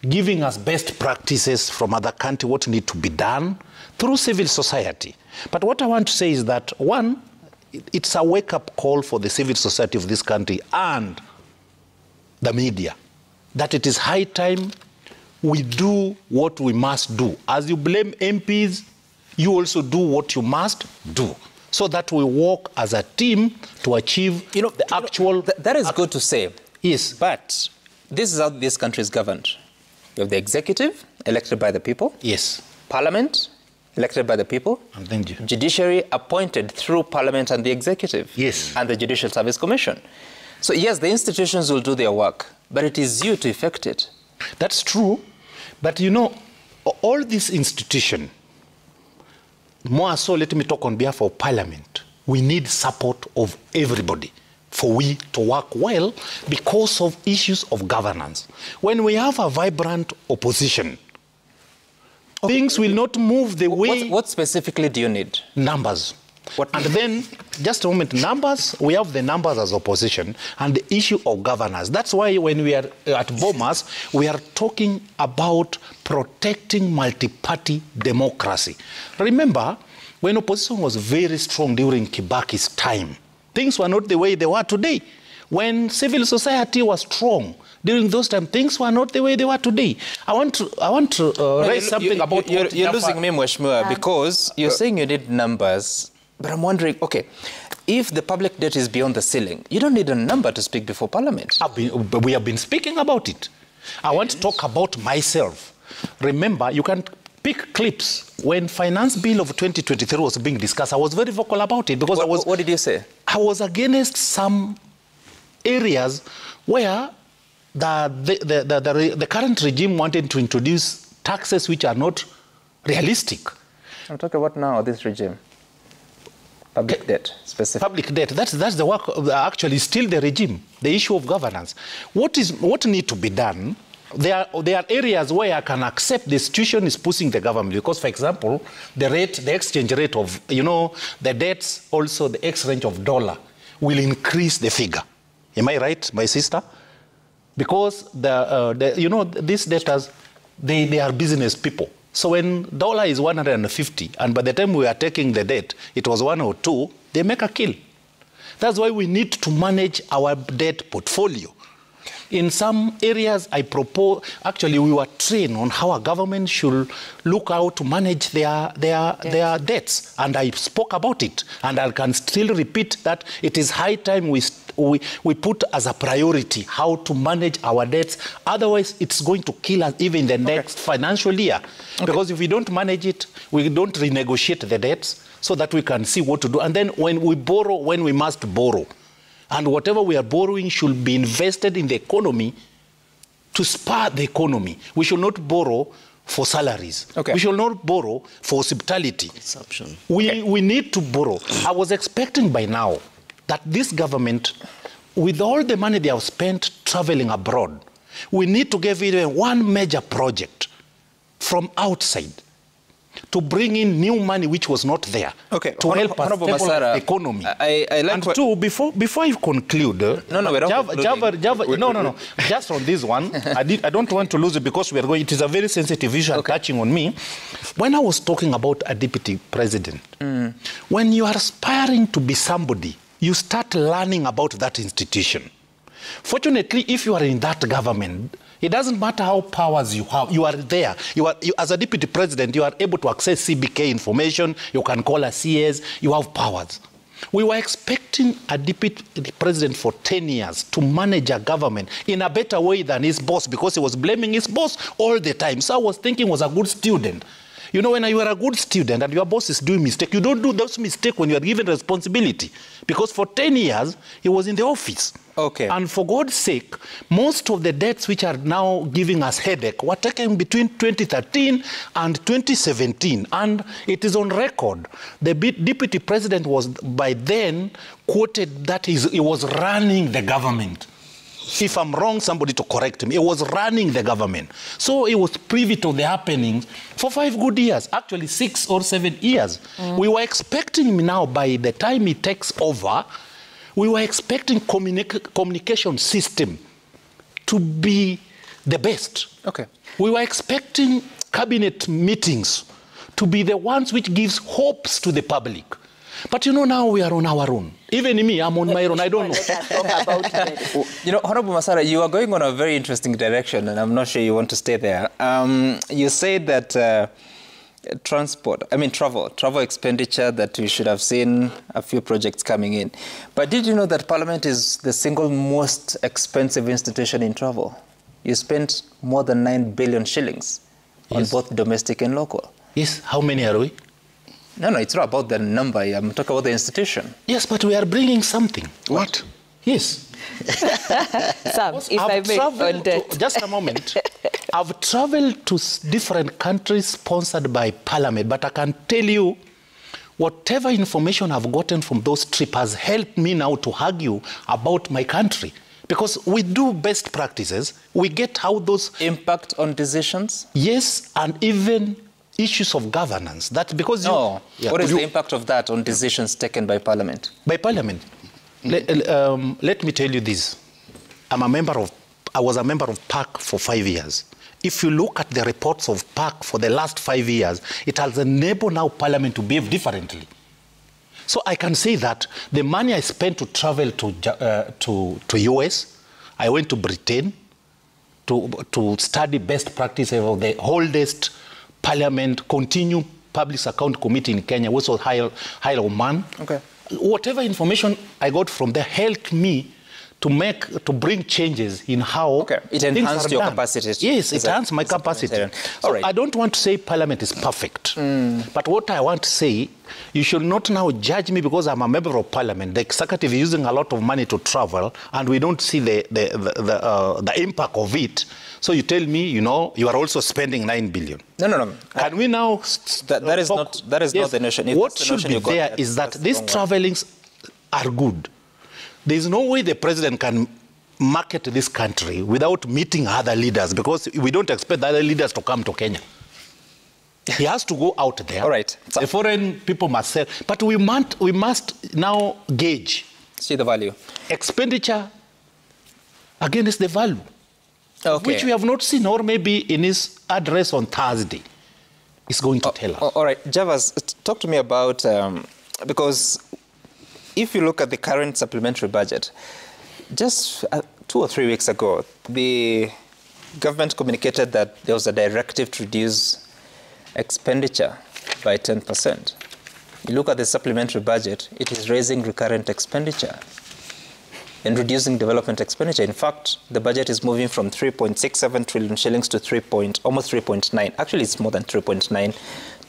giving us best practices from other countries, what need to be done through civil society. But what I want to say is that, one, it's a wake-up call for the civil society of this country and the media, that it is high time we do what we must do. As you blame MPs, you also do what you must do, so that we work as a team to achieve the actual... That is good to say. Yes. But this is how this country is governed. You have the executive, elected by the people. Yes. Parliament, elected by the people. And then judiciary, appointed through Parliament and the executive. Yes. And the Judicial Service Commission. So yes, the institutions will do their work, but it is you to effect it. That's true. But you know, all these institutions, more so, let me talk on behalf of Parliament, we need support of everybody for we to work well because of issues of governance. When we have a vibrant opposition, things will not move the way... What specifically do you need? Numbers. And then, just a moment, numbers, we have the numbers as opposition and the issue of governance. That's why when we are at Bomas, we are talking about protecting multi-party democracy. Remember, when opposition was very strong during Kibaki's time, things were not the way they were today. When civil society was strong, during those times, things were not the way they were today. I want to raise something about... You're losing me, Mheshimiwa, because you're saying you need numbers. But I'm wondering, okay, if the public debt is beyond the ceiling, you don't need a number to speak before Parliament. We have been speaking about it. I want to talk about myself. Remember, you can pick clips. When Finance Bill of 2023 was being discussed, I was very vocal about it because What did you say? I was against some areas where the current regime wanted to introduce taxes which are not realistic. I'm talking about now, this regime. Public debt, specifically. Public debt, that's the work of actually still the regime, the issue of governance. What needs to be done? There are areas where I can accept the institution is pushing the government because, for example, the exchange rate of, the debts, also the exchange of dollar will increase the figure. Am I right, my sister? Because these debtors, they are business people. So when dollar is 150, and by the time we are taking the debt, it was 102, they make a kill. That's why we need to manage our debt portfolio. In some areas, I propose, actually, we were trained on how a government should look out to manage their debts. And I spoke about it. And I can still repeat that it is high time we put as a priority how to manage our debts. Otherwise, it's going to kill us even the next financial year. Because if we don't manage it, we don't renegotiate the debts so that we can see what to do. And then when we borrow, when we must borrow. And whatever we are borrowing should be invested in the economy to spur the economy. We should not borrow for salaries. We should not borrow for hospitality. We need to borrow. I was expecting by now that this government, with all the money they have spent traveling abroad, we need to give it one major project from outside. to bring in new money which was not there, to help us stabilize the economy. I like and two, before I conclude, no, just on this one, I don't want to lose it because we are going. It is a very sensitive issue touching on me. When I was talking about a deputy president, when you are aspiring to be somebody, you start learning about that institution. Fortunately, if you are in that government, it doesn't matter how powers you have, you are there. You as a deputy president, you are able to access CBK information, you can call a CS, you have powers. We were expecting a deputy president for 10 years to manage a government in a better way than his boss, because he was blaming his boss all the time. So I was thinking he was a good student. You know, when you are a good student and your boss is doing mistakes, you don't do those mistakes when you are given responsibility. Because for 10 years, he was in the office. Okay. And for God's sake, most of the debts which are now giving us headache were taken between 2013 and 2017. And it is on record. The deputy president was by then quoted that he was running the government. If I'm wrong, somebody to correct him. He was running the government. So he was privy to the happenings for 5 good years, actually 6 or 7 years. We were expecting him now, by the time he takes over, we were expecting communication system to be the best. Okay. We were expecting cabinet meetings to be the ones which gives hopes to the public. But you know, now we are on our own. Even me, I'm on my own. I don't know. You know, Honorable Masara, you are going on a very interesting direction, and I'm not sure you want to stay there. You said that travel expenditure, that we should have seen a few projects coming in. But did you know that Parliament is the single most expensive institution in travel? You spent more than 9 billion shillings on both domestic and local. Yes, how many are we? No, it's not about the number. I'm talking about the institution. Yes, but we are bringing something. What? Yes. Sam, if I may, on debt. Just a moment. I've traveled to different countries sponsored by Parliament, but I can tell you, whatever information I've gotten from those trips has helped me now to argue about my country. Because we do best practices, we get how those... Impact on decisions? Yes, and even issues of governance. That's because what is the impact of that on decisions taken by Parliament? By Parliament? Let me tell you this. I was a member of PAC for 5 years. If you look at the reports of PAC for the last 5 years, it has enabled now Parliament to behave differently. So I can say that the money I spent to travel to US, I went to Britain to study best practices of the oldest Parliament, continue Public Account Committee in Kenya, which was High Oman. Okay. Whatever information I got from there helped me to bring changes in how it enhanced your capacity. Yes, it enhanced my capacity. So I don't want to say Parliament is perfect, but what I want to say, you should not now judge me because I'm a member of Parliament. The executive is using a lot of money to travel, and we don't see the impact of it. So you tell me, you know, you are also spending 9 billion. No. Can we now... That is not the notion. What should be there is that these travelings are good. There is no way the president can market this country without meeting other leaders, because we don't expect the other leaders to come to Kenya. He has to go out there. All right. The foreign people must sell. But we must now gauge. See the value. Expenditure against the value. Okay. Which we have not seen, or maybe in his address on Thursday, is going to tell us. All right. Javas, talk to me about, because if you look at the current supplementary budget, just 2 or 3 weeks ago, the government communicated that there was a directive to reduce expenditure by 10%. You look at the supplementary budget, it is raising recurrent expenditure and reducing development expenditure. In fact, the budget is moving from 3.67 trillion shillings to almost 3.9. Actually, it's more than 3.9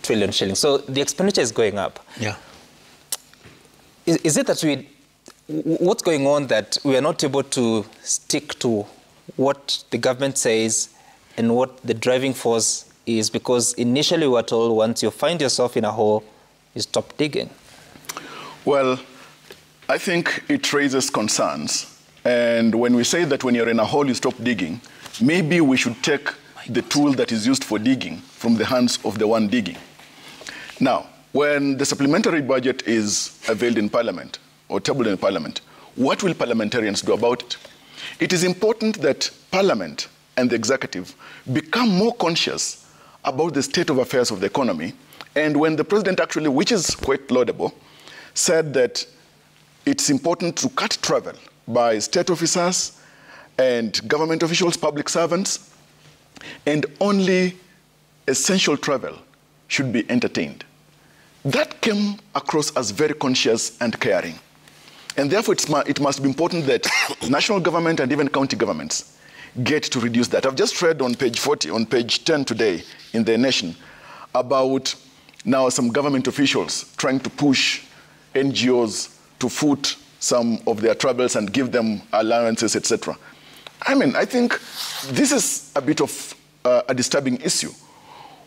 trillion shillings. So the expenditure is going up. Yeah. Is it that what's going on that we are not able to stick to what the government says and what the driving force is? Because initially we were told once you find yourself in a hole, you stop digging. Well, I think it raises concerns. And when we say that when you're in a hole, you stop digging, maybe we should take the tool that is used for digging from the hands of the one digging. Now, when the supplementary budget is availed in Parliament or tabled in Parliament, what will parliamentarians do about it? It is important that Parliament and the executive become more conscious about the state of affairs of the economy. And when the president actually, which is quite laudable, said that it's important to cut travel by state officers and government officials, public servants, and only essential travel should be entertained. That came across as very conscious and caring. And therefore, it must be important that national government and even county governments get to reduce that. I've just read on page 40, on page 10 today in The Nation, about now some government officials trying to push NGOs to foot some of their troubles and give them allowances, etc. I mean, I think this is a bit of a disturbing issue.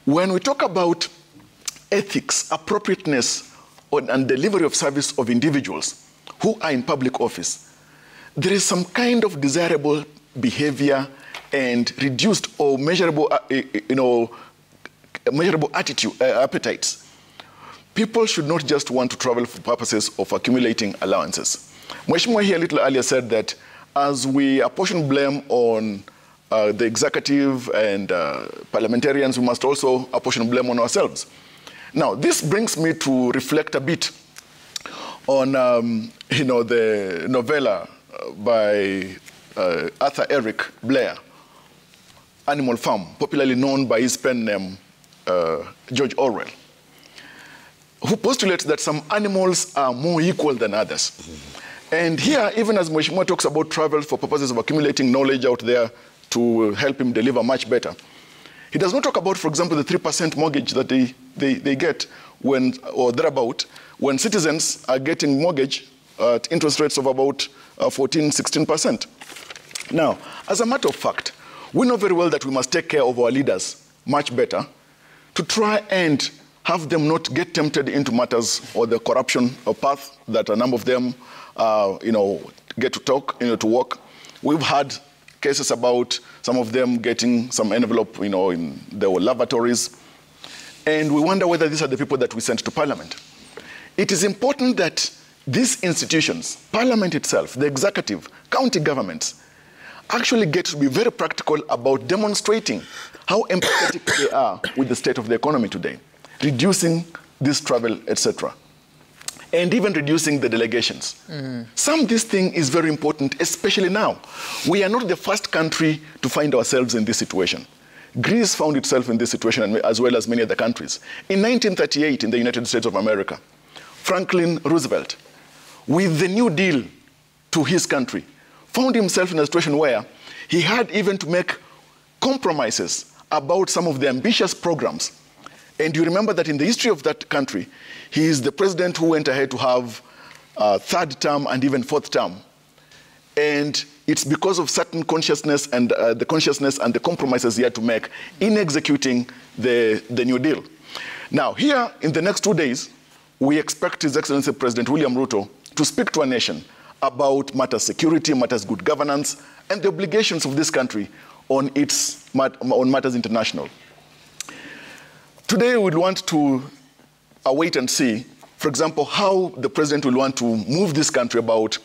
When we talk about ethics, appropriateness, and delivery of service of individuals who are in public office, there is some kind of desirable behavior and reduced or measurable, measurable appetites. People should not just want to travel for purposes of accumulating allowances. Mheshimiwa here a little earlier said that as we apportion blame on the executive and parliamentarians, we must also apportion blame on ourselves. Now, this brings me to reflect a bit on the novella by Arthur Eric Blair, Animal Farm, popularly known by his pen name George Orwell, who postulates that some animals are more equal than others. And here, even as Mheshimiwa talks about travel for purposes of accumulating knowledge out there to help him deliver much better, he does not talk about, for example, the 3% mortgage that they get when, or thereabout, when citizens are getting mortgage at interest rates of about 14, 16%. Now, as a matter of fact, we know very well that we must take care of our leaders much better to try and have them not get tempted into matters or the corruption or path that a number of them, get to talk, to work. We've had cases about some of them getting some envelope, in their lavatories. And we wonder whether these are the people that we sent to Parliament. It is important that these institutions, Parliament itself, the executive, county governments, actually get to be very practical about demonstrating how empathetic they are with the state of the economy today, reducing this travel, etc., and even reducing the delegations. This thing is very important, especially now. We are not the first country to find ourselves in this situation. Greece found itself in this situation, as well as many other countries. In 1938, in the United States of America, Franklin Roosevelt, with the New Deal to his country, found himself in a situation where he had even to make compromises about some of the ambitious programs. And you remember that in the history of that country, he is the president who went ahead to have third term and even fourth term. And it's because of certain consciousness and the consciousness and the compromises he had to make in executing the New Deal. Now, here in the next 2 days, we expect His Excellency President William Ruto to speak to a nation about matters security, matters good governance, and the obligations of this country on matters international. Today, we'd want to wait and see, for example, how the president will want to move this country about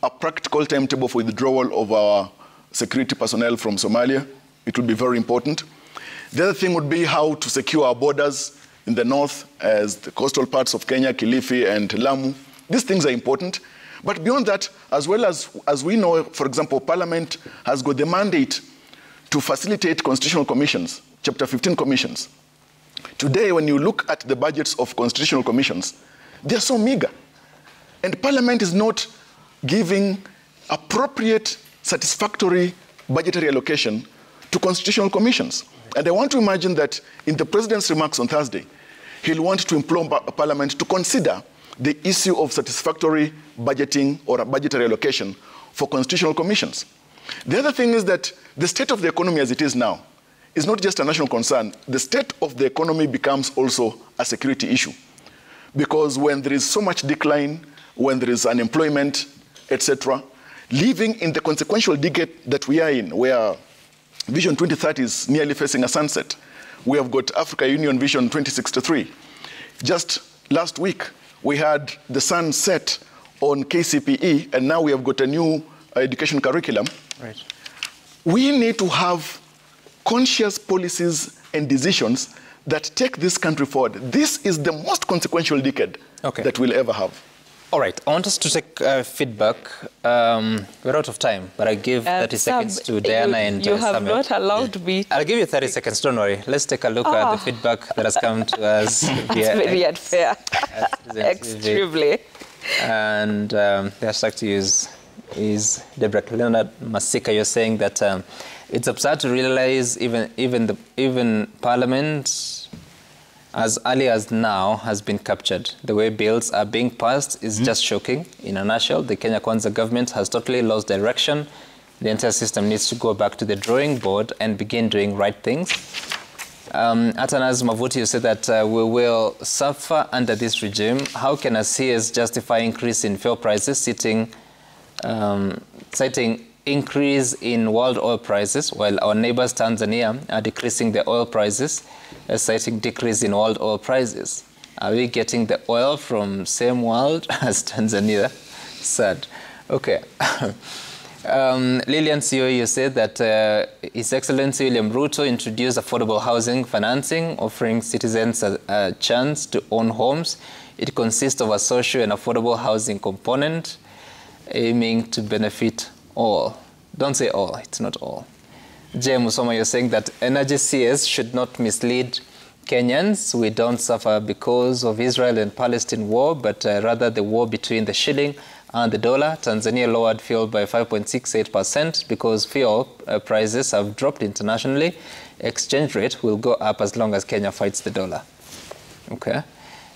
a practical timetable for withdrawal of our security personnel from Somalia. It will be very important. The other thing would be how to secure our borders in the north, as the coastal parts of Kenya, Kilifi, and Lamu. These things are important. But beyond that, as well as we know, for example, Parliament has got the mandate to facilitate constitutional commissions, Chapter 15 commissions. Today, when you look at the budgets of constitutional commissions, they're so meager. And Parliament is not giving appropriate, satisfactory budgetary allocation to constitutional commissions. And I want to imagine that in the president's remarks on Thursday, he'll want to implore Parliament to consider the issue of satisfactory budgeting or a budgetary allocation for constitutional commissions. The other thing is that the state of the economy as it is now is not just a national concern. The state of the economy becomes also a security issue. Because when there is so much decline, when there is unemployment, etc., living in the consequential decade that we are in, where Vision 2030 is nearly facing a sunset, we have got Africa Union Vision 2063. Just last week, we had the sun set on KCPE, and now we have got a new education curriculum. Right. We need to have conscious policies and decisions that take this country forward. This is the most consequential decade that we'll ever have. All right, I want us to take feedback. We're out of time, but I give 30 seconds to Diana and You have Samuel. not allowed me. I'll give you 30 seconds, don't worry. Let's take a look at the feedback that has come to us. That's very unfair. Extremely. And the hashtag to use is Deborah Leonard Masika. You're saying that it's absurd to realize even Parliament, as early as now, has been captured. The way bills are being passed is just shocking. In a nutshell, the Kenya Kwanza government has totally lost direction. The entire system needs to go back to the drawing board and begin doing right things. Atanas Mavuti, you said that we will suffer under this regime. How can a CS justify increase in fuel prices, citing increase in world oil prices, while our neighbors Tanzania are decreasing their oil prices, citing decrease in world oil prices? Are we getting the oil from same world as Tanzania? Sad. Okay. Lillian CEO, you said that His Excellency William Ruto introduced affordable housing financing, offering citizens a chance to own homes. It consists of a social and affordable housing component, aiming to benefit all. Don't say all, it's not all. Jay Musoma, you're saying that energy CS should not mislead Kenyans. We don't suffer because of Israel and Palestine war, but rather the war between the shilling and the dollar. Tanzania lowered fuel by 5.68% because fuel prices have dropped internationally. Exchange rate will go up as long as Kenya fights the dollar. Okay.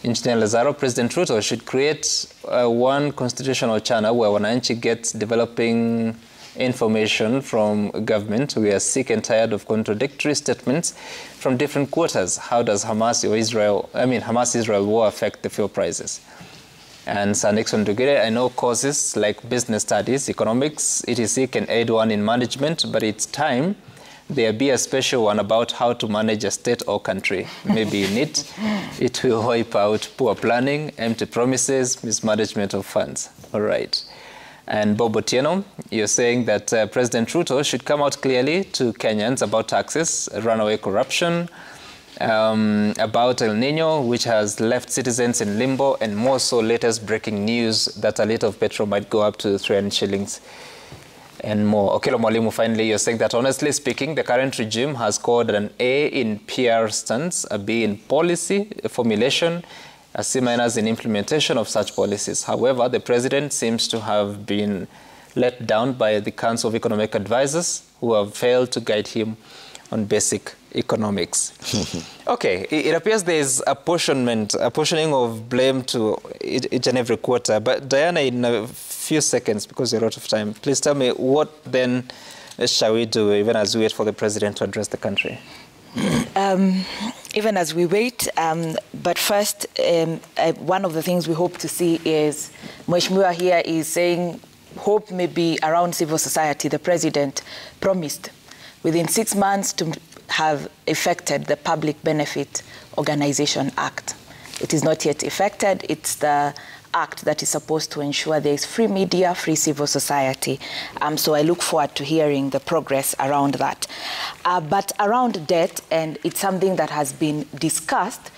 Engineer Lazaro, President Ruto should create one constitutional channel where Wananchi gets developing information from government. We are sick and tired of contradictory statements from different quarters. How does Hamas-Israel war affect the fuel prices? And Sir Nixon Dugire, I know courses like business studies, economics, etc. can aid one in management, but it's time there be a special one about how to manage a state or country. Maybe in it, it will wipe out poor planning, empty promises, mismanagement of funds. All right. And Bob Otieno, you're saying that President Ruto should come out clearly to Kenyans about taxes, runaway corruption, about El Nino, which has left citizens in limbo, and more so latest breaking news that a liter of petrol might go up to 300 shillings. And more. Okelo Mwalimu, finally, you're saying that honestly speaking, the current regime has scored an A in PR stance, a B in policy formulation, a C- in implementation of such policies. However, the president seems to have been let down by the Council of Economic Advisors, who have failed to guide him on basic economics. Okay, it appears there is apportioning of blame to each and every quarter. But Diana, in a few seconds, because you're out of time, please tell me what then shall we do, even as we wait for the president to address the country? Even as we wait, but first, one of the things we hope to see is Mheshimiwa here is saying hope may be around civil society. The president promised within 6 months to have effected the Public Benefit Organization Act. It is not yet effected. It's the act that is supposed to ensure there is free media, free civil society. So I look forward to hearing the progress around that. But around debt, and it's something that has been discussed,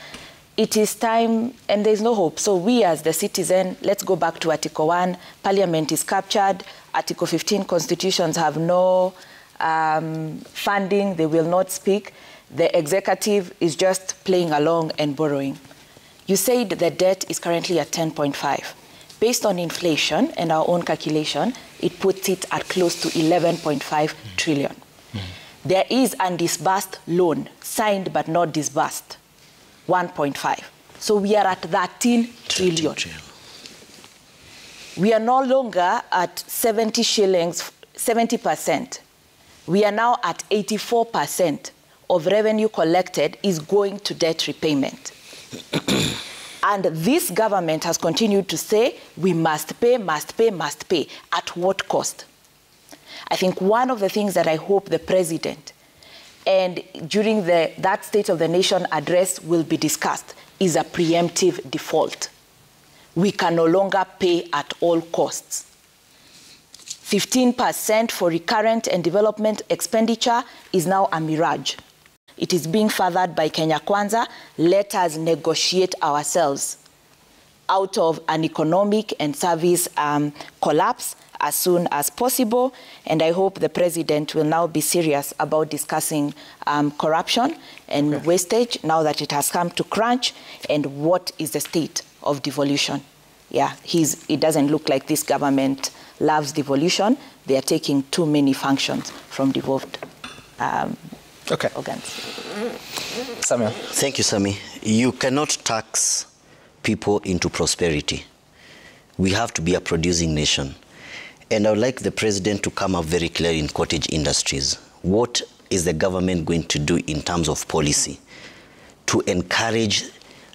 it is time, and there's no hope. So we as the citizen, let's go back to Article 1. Parliament is captured. Article 15 constitutions have no funding. They will not speak. The executive is just playing along and borrowing. You said the debt is currently at 10.5. Based on inflation and our own calculation, it puts it at close to 11.5 trillion. There is undisbursed loan, signed but not disbursed, 1.5. So we are at 13 trillion. We are no longer at 70 shillings, 70%. We are now at 84% of revenue collected is going to debt repayment. And this government has continued to say, we must pay, must pay, must pay. At what cost? I think one of the things that I hope the president and during that State of the Nation address will be discussed is a preemptive default. We can no longer pay at all costs. 15% for recurrent and development expenditure is now a mirage. It is being furthered by Kenya Kwanza. Let us negotiate ourselves out of an economic and service collapse as soon as possible. And I hope the president will now be serious about discussing corruption and wastage now that it has come to crunch, and what is the state of devolution. Yeah, it doesn't look like this government loves devolution. They are taking too many functions from devolved organs. Samuel. Thank you, Sami. You cannot tax people into prosperity. We have to be a producing nation. And I would like the president to come up very clear in cottage industries. What is the government going to do in terms of policy to encourage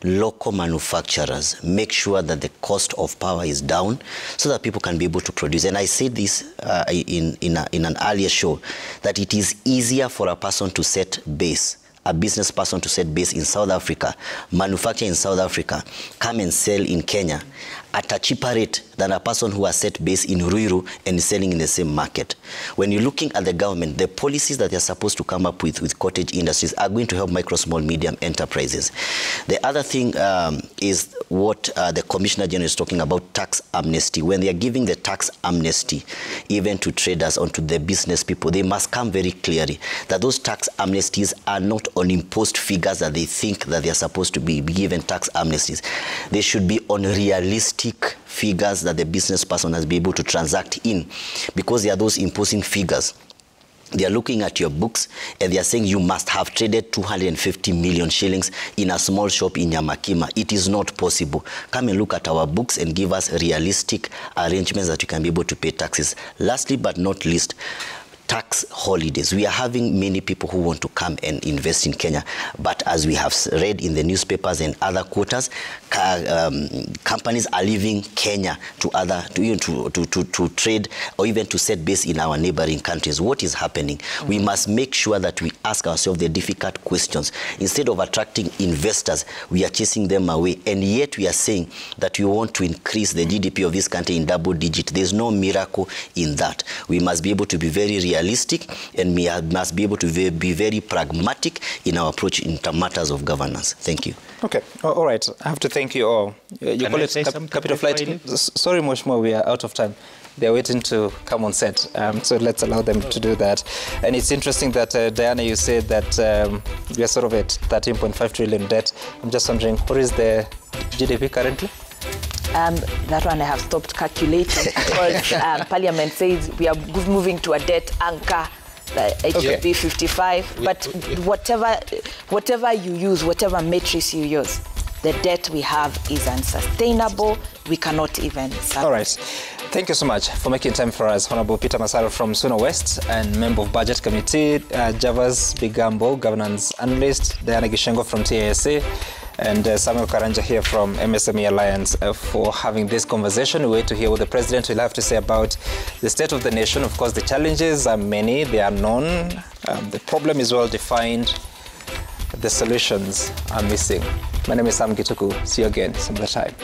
local manufacturers, make sure that the cost of power is down so that people can be able to produce? And I said this in an earlier show, that it is easier for a person to set base, a business person to set base in South Africa, manufacture in South Africa, come and sell in Kenya at a cheaper rate than a person who has set base in Ruiru and is selling in the same market. When you're looking at the government, the policies that they're supposed to come up with cottage industries are going to help micro, small, medium enterprises. The other thing is what the Commissioner General is talking about, tax amnesty. When they are giving the tax amnesty even to traders, onto the business people, they must come very clearly that those tax amnesties are not on imposed figures that they think that they are supposed to be given tax amnesties. They should be on realistic figures that the business person has been able to transact in, because they are those imposing figures. They are looking at your books and they are saying you must have traded 250 million shillings in a small shop in Nyamakima. It is not possible. Come and look at our books and give us realistic arrangements that you can be able to pay taxes. Lastly but not least, tax holidays. We are having many people who want to come and invest in Kenya, but as we have read in the newspapers and other quarters, companies are leaving Kenya to trade or even to set base in our neighboring countries. What is happening? We must make sure that we ask ourselves the difficult questions. Instead of attracting investors, we are chasing them away, and yet we are saying that we want to increase the GDP of this country in double digit. There's no miracle in that. We must be able to be very realistic, and we must be able to be very pragmatic in our approach in matters of governance. Thank you. Okay. All right. I have to thank you all. You call it capital flight. Sorry, Moshmo, we are out of time. They're waiting to come on set, so let's allow them to do that. And it's interesting that, Diana, you said that we are sort of at 13.5 trillion debt. I'm just wondering, what is the GDP currently? That one I have stopped calculating because Parliament says we are moving to a debt anchor. It should be 55. But whatever you use, whatever matrix you use, the debt we have is unsustainable. We cannot even survive. All right. Thank you so much for making time for us. Honorable Peter Masaro from Suna West and Member of Budget Committee, Javas Bigambo, Governance Analyst, Diana Gishengo from TASA, and Samuel Karanja here from MSME Alliance for having this conversation. We wait to hear what the President will have to say about the state of the nation. Of course, the challenges are many. They are known. The problem is well defined. The solutions are missing. My name is Sam Gituku. See you again some other time.